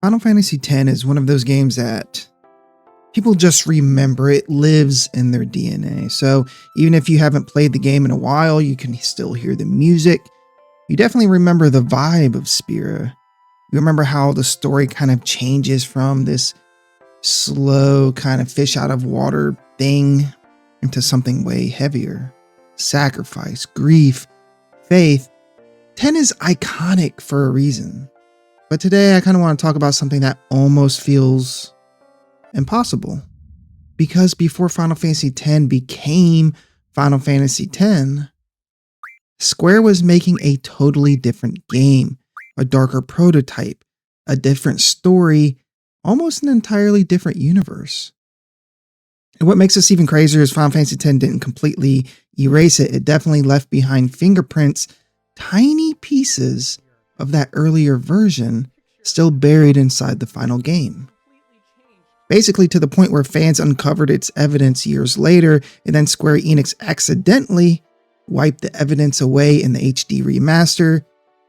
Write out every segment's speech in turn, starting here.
Final Fantasy X is one of those games that people just remember. It lives in their DNA. So even if you haven't played the game in a while, you can still hear the music. You definitely remember the vibe of Spira. You remember how the story kind of changes from this slow kind of fish out of water thing into something way heavier. Sacrifice, grief, faith. 10 is iconic for a reason. But today I kind of want to talk about something that almost feels impossible. Because before Final Fantasy X became Final Fantasy X, Square was making a totally different game, a darker prototype, a different story, almost an entirely different universe. And what makes this even crazier is Final Fantasy X didn't completely erase it. It definitely left behind fingerprints, tiny pieces of that earlier version still buried inside the final game. Basically to the point where fans uncovered its evidence years later, and then Square Enix accidentally wiped the evidence away in the HD remaster,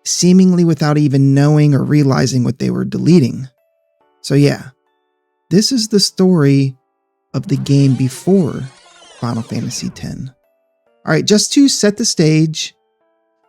seemingly without even knowing or realizing what they were deleting. So yeah, this is the story of the game before Final Fantasy X. Alright, just to set the stage,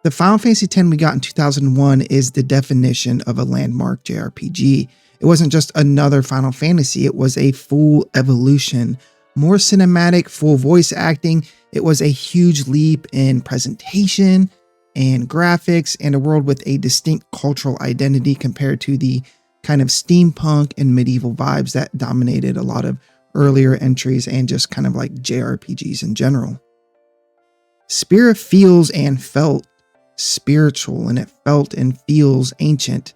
the Final Fantasy X we got in 2001 is the definition of a landmark JRPG. It wasn't just another Final Fantasy, it was a full evolution. More cinematic, full voice acting. It was a huge leap in presentation and graphics and a world with a distinct cultural identity compared to the kind of steampunk and medieval vibes that dominated a lot of earlier entries and just kind of like JRPGs in general. Spira feels and felt spiritual, and it felt and feels ancient.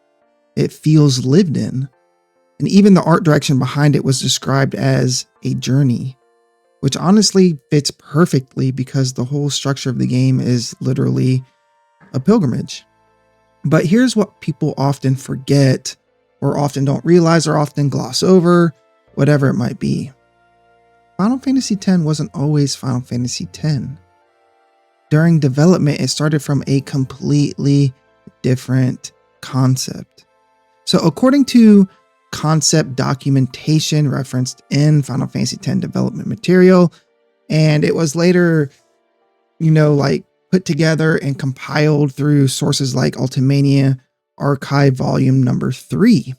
It feels lived in. And even the art direction behind it was described as a journey, which honestly fits perfectly because the whole structure of the game is literally a pilgrimage. But here's what people often forget, or often don't realize, or often gloss over, whatever it might be. Final Fantasy X wasn't always Final Fantasy X. During development, it started from a completely different concept. So according to concept documentation referenced in Final Fantasy X development material, and it was later, put together and compiled through sources like Ultimania Archive Volume Number 3.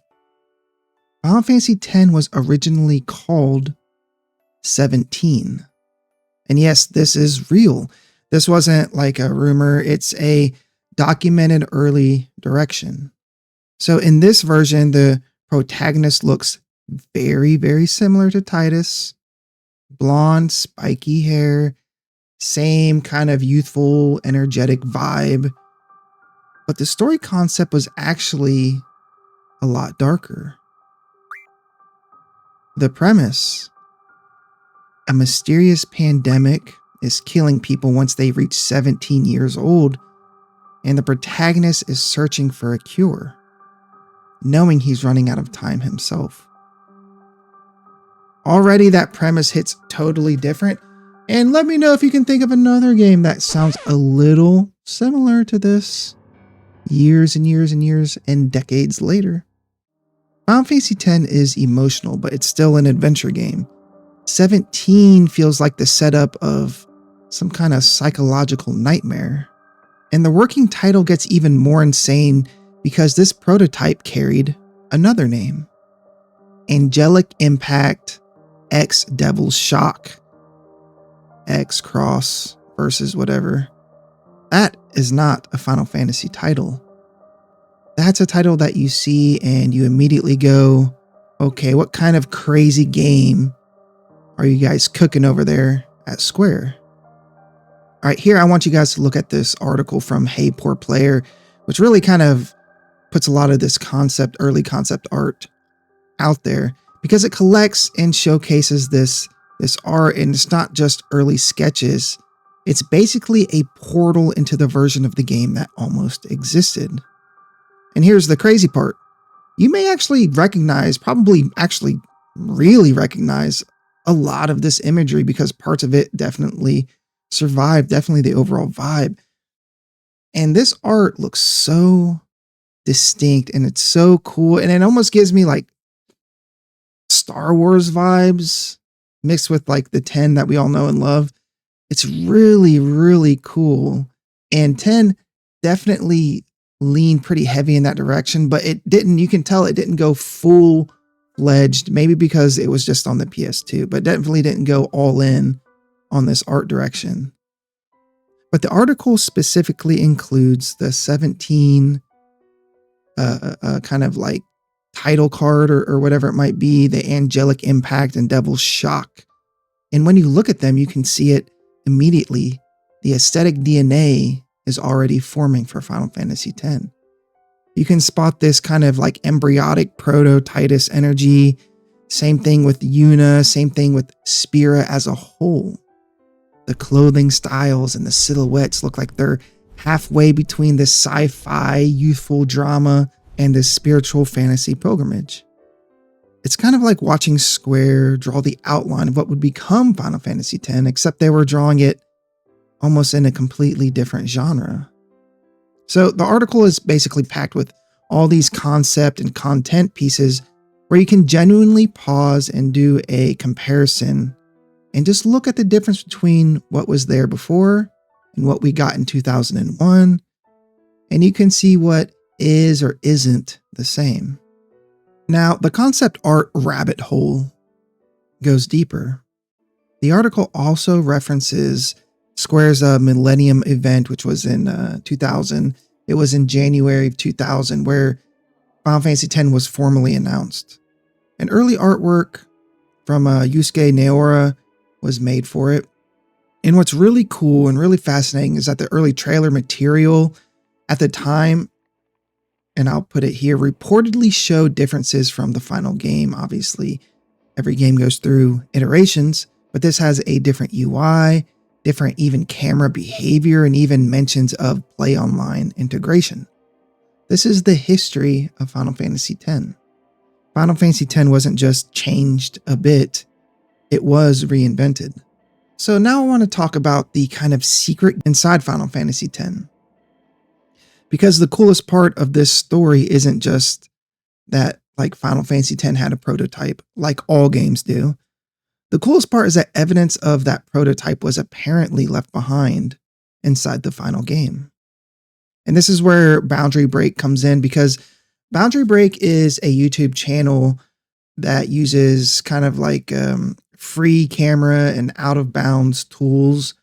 Final Fantasy X was originally called 17. And yes, this is real. This wasn't like a rumor, it's a documented early direction. So in this version, the protagonist looks very, very similar to Tidus. Blonde, spiky hair, same kind of youthful, energetic vibe. But the story concept was actually a lot darker. The premise: a mysterious pandemic is killing people once they reach 17 years old, and the protagonist is searching for a cure, knowing he's running out of time himself. Already that premise hits totally different, and let me know if you can think of another game that sounds a little similar to this, years and years and years and decades later. Final Fantasy X is emotional, but it's still an adventure game. 17 feels like the setup of some kind of psychological nightmare. And the working title gets even more insane because this prototype carried another name: Angelic Impact X Devil's Shock. X cross versus whatever. That is not a Final Fantasy title. That's a title that you see and you immediately go, okay, what kind of crazy game are you guys cooking over there at Square? All right, here I want you guys to look at this article from Hey Poor Player, which really kind of puts a lot of this early concept art out there, because it collects and showcases this art, and it's not just early sketches. It's basically a portal into the version of the game that almost existed. And here's the crazy part. You may actually really recognize a lot of this imagery, because parts of it definitely survived, definitely the overall vibe. And this art looks so distinct and it's so cool. And it almost gives me like Star Wars vibes mixed with like the 10 that we all know and love. It's really, really cool. And 10 definitely leaned pretty heavy in that direction, but it didn't, you can tell it didn't go full fledged, maybe because it was just on the PS2, but definitely didn't go all in on this art direction. But the article specifically includes the 17 kind of like title card or whatever it might be, the Angelic Impact and Devil's Shock. And when you look at them, you can see it immediately. The aesthetic DNA is already forming for Final Fantasy X. You can spot this kind of like embryonic proto-Titus energy. Same thing with Yuna, same thing with Spira as a whole. The clothing styles and the silhouettes look like they're halfway between this sci-fi youthful drama and this spiritual fantasy pilgrimage. It's kind of like watching Square draw the outline of what would become Final Fantasy X, except they were drawing it almost in a completely different genre. So the article is basically packed with all these concept and content pieces where you can genuinely pause and do a comparison and just look at the difference between what was there before and what we got in 2001. And you can see what is or isn't the same. Now, the concept art rabbit hole goes deeper. The article also references Square's Millennium event, which was in 2000. It was in January of 2000, where Final Fantasy X was formally announced. An early artwork from Yusuke Naora was made for it. And what's really cool and really fascinating is that the early trailer material at the time, and I'll put it here, reportedly showed differences from the final game. Obviously, every game goes through iterations, but this has a different UI, different even camera behavior, and even mentions of play online integration. This is the history of Final Fantasy X. Final Fantasy X wasn't just changed a bit, it was reinvented. So now I want to talk about the kind of secret inside Final Fantasy X. Because the coolest part of this story isn't just that like Final Fantasy X had a prototype, like all games do. The coolest part is that evidence of that prototype was apparently left behind inside the final game. And this is where Boundary Break comes in, because Boundary Break is a YouTube channel that uses kind of like free camera and out of bounds tools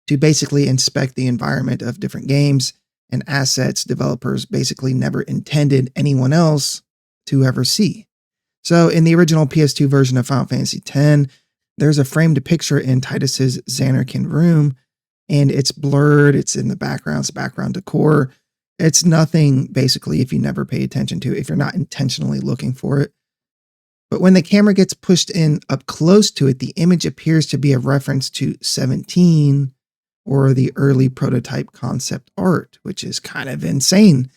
to basically inspect the environment of different games and assets developers basically never intended anyone else to ever see. So in the original PS2 version of Final Fantasy X, there's a framed picture in Titus's Zanarkand room, and it's blurred, it's in the background, it's background decor. It's nothing, basically, if you never pay attention to it, if you're not intentionally looking for it. But when the camera gets pushed in up close to it, the image appears to be a reference to 17 or the early prototype concept art, which is kind of insane,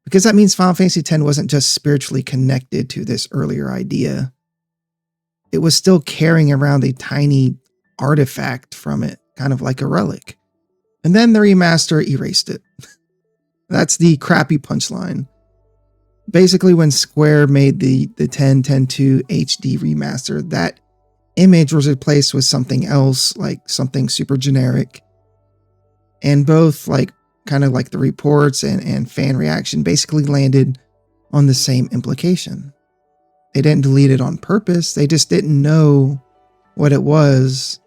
because that means Final Fantasy X wasn't just spiritually connected to this earlier idea. It was still carrying around a tiny artifact from it, kind of like a relic. And then the remaster erased it. That's the crappy punchline. Basically, when Square made the 10.10.2 HD remaster, that image was replaced with something else, like something super generic. And both, like, kind of like the reports and fan reaction basically landed on the same implication. They didn't delete it on purpose. They just didn't know what it was,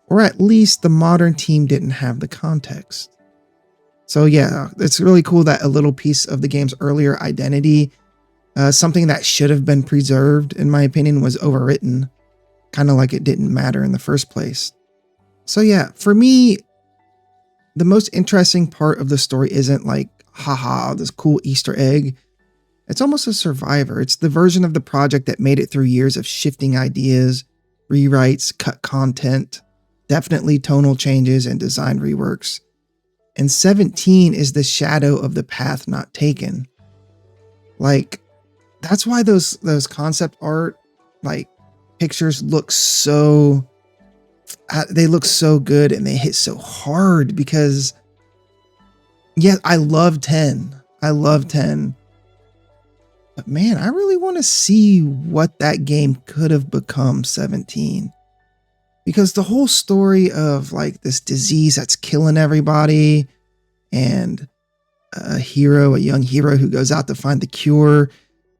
or at least the modern team didn't have the context. So yeah, it's really cool that a little piece of the game's earlier identity, something that should have been preserved, in my opinion, was overwritten, kind of like it didn't matter in the first place. So yeah, for me, the most interesting part of the story isn't like, haha, this cool Easter egg. It's almost a survivor. It's the version of the project that made it through years of shifting ideas, rewrites, cut content, definitely tonal changes and design reworks. And 17 is the shadow of the path not taken. Like, that's why those concept art, like, pictures look so, they look so good and they hit so hard, because, yeah, I love 10. I love 10. But man, I really want to see what that game could have become 17. Because the whole story of like this disease that's killing everybody and a young hero who goes out to find the cure,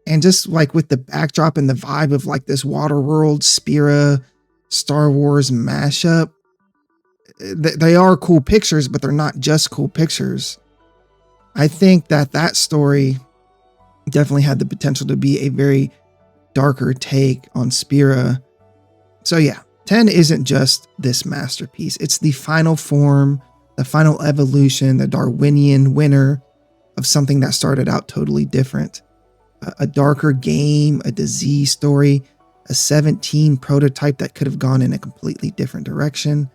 and just like with the backdrop and the vibe of like this Waterworld, Spira, Star Wars mashup, they are cool pictures, but they're not just cool pictures. I think that story definitely had the potential to be a very darker take on Spira. So yeah, 10 isn't just this masterpiece. It's the final form, the final evolution, the Darwinian winner of something that started out totally different. A darker game, a disease story, a 17 prototype that could have gone in a completely different direction.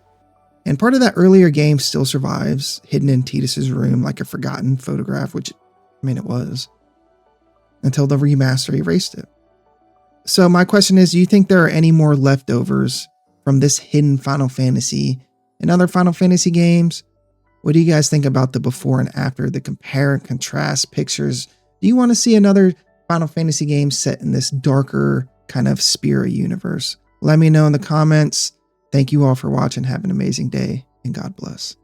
And part of that earlier game still survives, hidden in Tidus's room like a forgotten photograph, which, I mean, it was, until the remaster erased it. So my question is, do you think there are any more leftovers from this hidden Final Fantasy in other Final Fantasy games? What do you guys think about the before and after, the compare and contrast pictures? Do you want to see another Final Fantasy game set in this darker kind of Spira universe? Let me know in the comments. Thank you all for watching. Have an amazing day, and God bless.